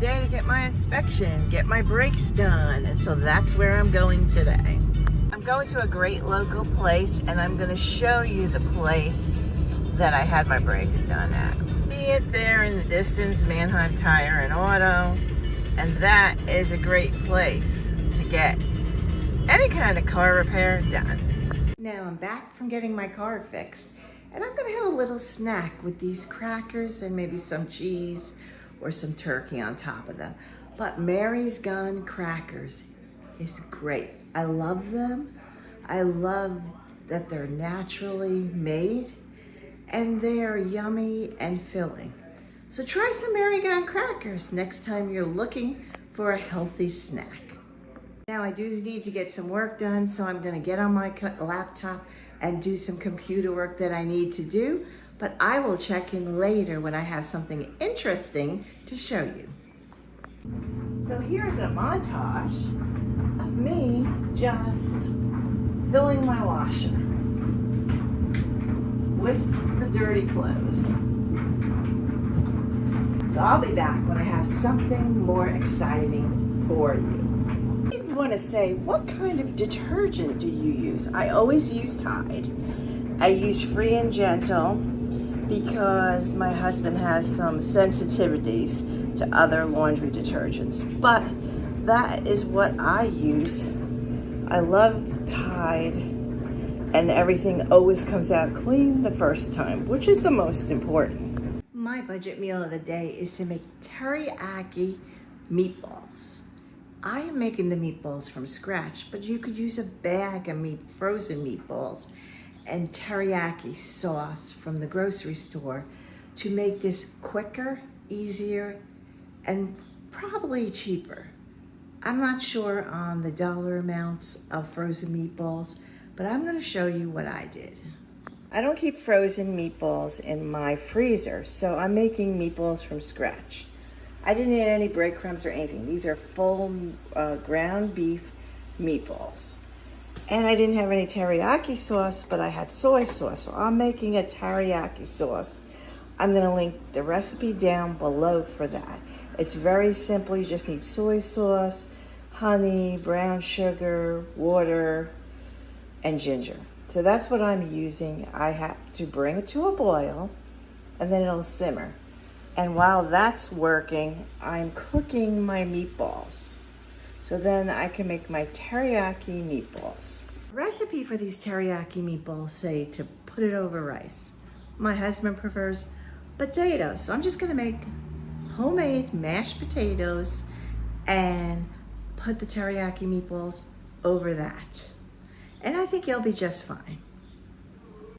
day to get my inspection, get my brakes done, and so that's where I'm going today. I'm going to a great local place, and I'm going to show you the place that I had my brakes done at. See it there in the distance, Manhunt Tire and Auto, and that is a great place to get any kind of car repair done. Now I'm back from getting my car fixed, and I'm going to have a little snack with these crackers and maybe some cheese or some turkey on top of them. But Mary's Gun crackers is great. I love them. I love that they're naturally made and they are yummy and filling. So try some Mary Gun crackers next time you're looking for a healthy snack. Now I do need to get some work done, so I'm gonna get on my laptop and do some computer work that I need to do, but I will check in later when I have something interesting to show you. So here's a montage of me just filling my washer with the dirty clothes. So I'll be back when I have something more exciting for you. I want to say, what kind of detergent do you use? I always use Tide. I use Free and Gentle because my husband has some sensitivities to other laundry detergents, but that is what I use. I love Tide, and everything always comes out clean the first time, which is the most important. My budget meal of the day is to make teriyaki meatballs. I am making the meatballs from scratch, but you could use a bag of frozen meatballs and teriyaki sauce from the grocery store to make this quicker, easier, and probably cheaper. I'm not sure on the dollar amounts of frozen meatballs, but I'm going to show you what I did. I don't keep frozen meatballs in my freezer, so I'm making meatballs from scratch. I didn't add any breadcrumbs or anything. These are full ground beef meatballs. And I didn't have any teriyaki sauce, but I had soy sauce. So I'm making a teriyaki sauce. I'm gonna link the recipe down below for that. It's very simple. You just need soy sauce, honey, brown sugar, water, and ginger. So that's what I'm using. I have to bring it to a boil, and then it'll simmer. And while that's working, I'm cooking my meatballs. So then I can make my teriyaki meatballs. The recipe for these teriyaki meatballs say to put it over rice. My husband prefers potatoes, so I'm just gonna make homemade mashed potatoes and put the teriyaki meatballs over that. And I think it'll be just fine.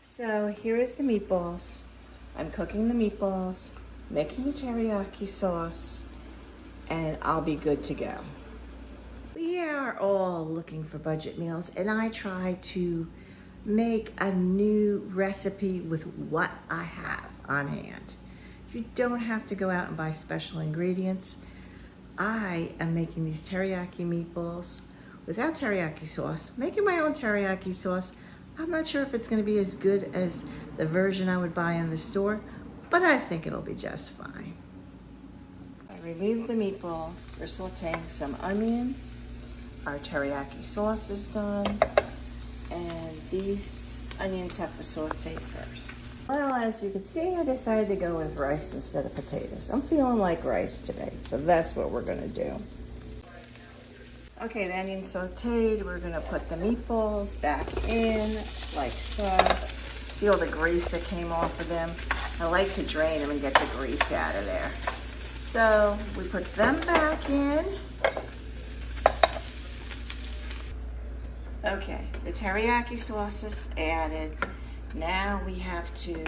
So here is the meatballs. I'm cooking the meatballs, making the teriyaki sauce, and I'll be good to go. We are all looking for budget meals, and I try to make a new recipe with what I have on hand. You don't have to go out and buy special ingredients. I am making these teriyaki meatballs without teriyaki sauce, making my own teriyaki sauce. I'm not sure if it's going to be as good as the version I would buy in the store, but I think it'll be just fine. I removed the meatballs. We're sauteing some onion. Our teriyaki sauce is done. And these onions have to saute first. Well, as you can see, I decided to go with rice instead of potatoes. I'm feeling like rice today, so that's what we're gonna do. Okay, the onion sauteed. We're gonna put the meatballs back in, like so. See all the grease that came off of them? I like to drain them and get the grease out of there. So we put them back in. Okay, the teriyaki sauce is added. Now we have to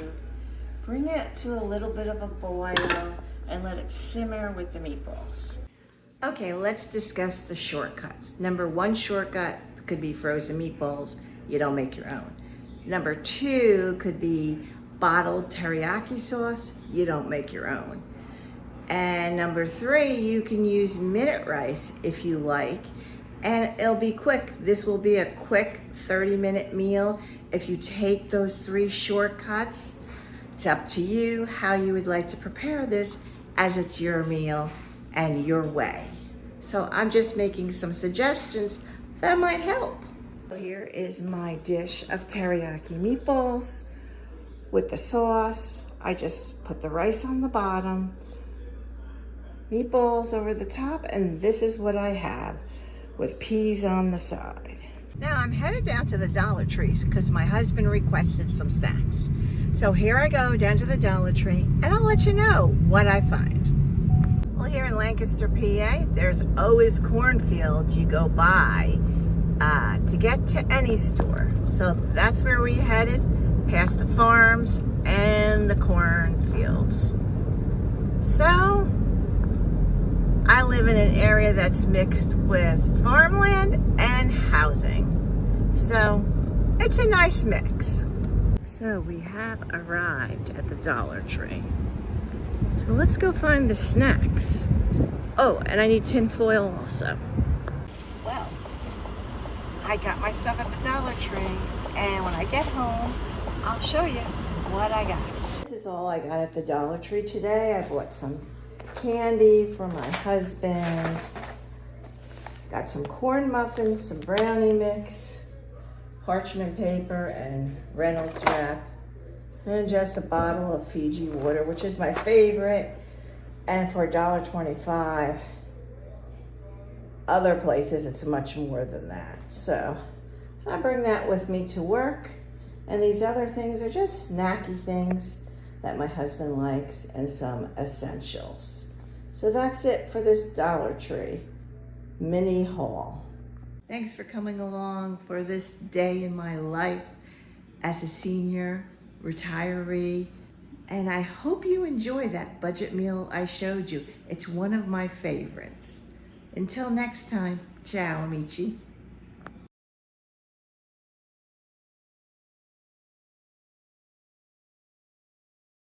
bring it to a little bit of a boil and let it simmer with the meatballs. Okay, let's discuss the shortcuts. Number one shortcut could be frozen meatballs. You don't make your own. Number two could be bottled teriyaki sauce. You don't make your own. And number three, you can use minute rice if you like, and it'll be quick. This will be a quick 30-minute meal. If you take those three shortcuts, it's up to you how you would like to prepare this, as it's your meal and your way. So I'm just making some suggestions that might help. So here is my dish of teriyaki meatballs with the sauce. I just put the rice on the bottom, meatballs over the top, and this is what I have with peas on the side. Now I'm headed down to the Dollar Tree because my husband requested some snacks. So here I go down to the Dollar Tree and I'll let you know what I find. Well, here in Lancaster, PA, there's always cornfields you go by to get to any store. So that's where we headed, past the farms and the cornfields. So I live in an area that's mixed with farmland and housing. So it's a nice mix. So we have arrived at the Dollar Tree. So let's go find the snacks. Oh, and I need tin foil also. Well, I got myself at the Dollar Tree, and when I get home, I'll show you what I got. This is all I got at the Dollar Tree today. I bought some candy for my husband. Got some corn muffins, some brownie mix, parchment paper, and Reynolds wrap. And just a bottle of Fiji water, which is my favorite. And for $1.25, other places it's much more than that. So I bring that with me to work. And these other things are just snacky things that my husband likes and some essentials. So that's it for this Dollar Tree mini haul. Thanks for coming along for this day in my life as a senior retiree. And I hope you enjoy that budget meal I showed you. It's one of my favorites. Until next time, ciao amici.